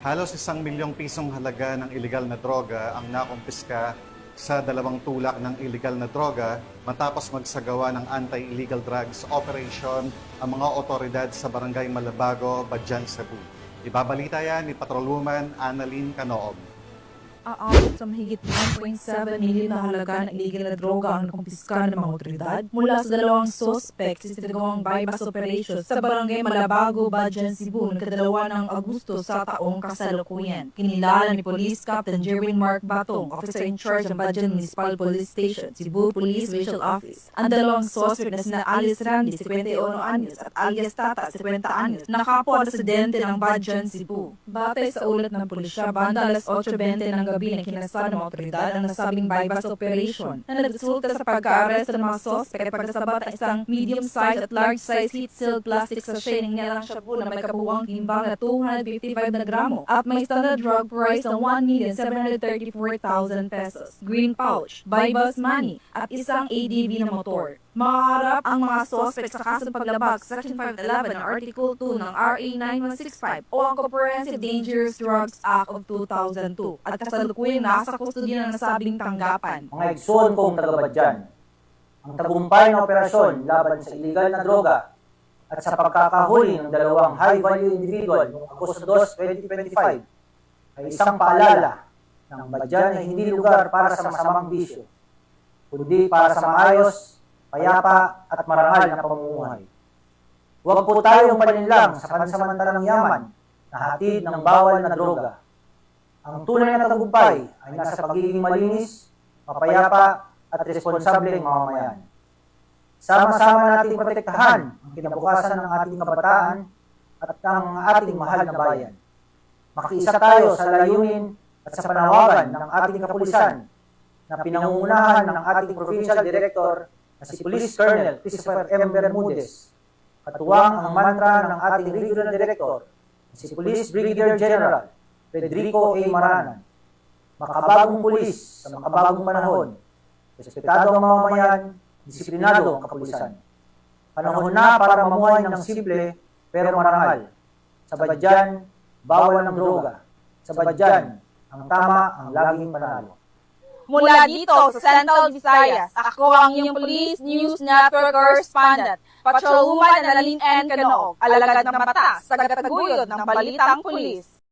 Halos 1 milyong pisong halaga ng iligal na droga ang nakumpiska sa 2 tulak ng iligal na droga matapos magsagawa ng anti-illegal drugs operation ang mga otoridad sa Barangay Malabago, Badyan, Cebu. Ibabalita yan ni Patrolwoman Annalyn Canoob. Aabot sa mahigit 1.7 million na halaga ng illegal na droga ang nakumpiska ng mga otoridad mula sa 2 suspect sa sinagawang bypass operation sa Barangay Malabago, Badyan, Cebu noong kadalawa ng Agosto sa taong kasalukuyan. Kinilala ni Police Captain Jerwin Mark Batong, officer in charge ng Badyan Municipal Police Station, Cebu Police Regional Office. Ang 2 suspect na sina Alice Randy, 51 anyos, at alias Tata, 50 anyos, na kapwa residente ng Badyan, Cebu. Batay sa ulat ng pulisya, banda alas 8:20 ng gabi na kinasa ng mga otoridad ang nasabing bypass operation na nagresulta sa pagka-aresto ng mga suspect at pagkasabat ng isang medium-size at large-size heat-sealed plastic sachet ng nilalang shabu na may kabuuang timbang na 255 na gramo at may standard drug price ng 1,734,000 pesos, green pouch, bypass money at isang ADV na motor. Maharap ang mga suspect sa kasong paglabag sa Section 511 ng Article 2 ng RA 9165 o ang Comprehensive Dangerous Drugs Act of 2002 at kasalukuyang nasa kustodiya ng nasabing tanggapan. Mga igsoon kong taga-Badyan, ang tagumpay ng operasyon laban sa iligal na droga at sa pagkakahuli ng 2 high-value individual noong Agosto 2, 2025 ay isang paalala ng Badyan ay hindi lugar para sa masamang bisyo, kundi para sa maayos, payapa at marangal na pamumuhay. Huwag po tayong paninlang sa pansamantalang yaman na hatid ng bawal na droga. Ang tunay na tagumpay ay nasa pagiging malinis, mapayapa at responsableng mamamayan. Sama-sama nating protektahan ang kinabukasan ng ating kabataan at ang ating mahal na bayan. Makiisa tayo sa layunin at sa panawagan ng ating kapulisan na pinangungunahan ng ating Provincial Director na si Police Colonel Christopher M. Bermudez, katuwang ang mantra ng ating Regional Director na si Police Brigadier General Federico A. Maranan. Makabagong pulis sa makabagong panahon, respetado ang mamamayan, disiplinado ang kapulisan. Panahon na para mamuhay ng simple pero marangal. Sa Badyan, bawal ng droga. Sa Badyan, ang tama ang laging panalo. Mula dito sa Central Visayas, ako ang inyong Police News Network Correspondent, Patrolwoman Annalyn N. Canoob, alagad ng mata sa tagataguyod ng Balitang Pulis.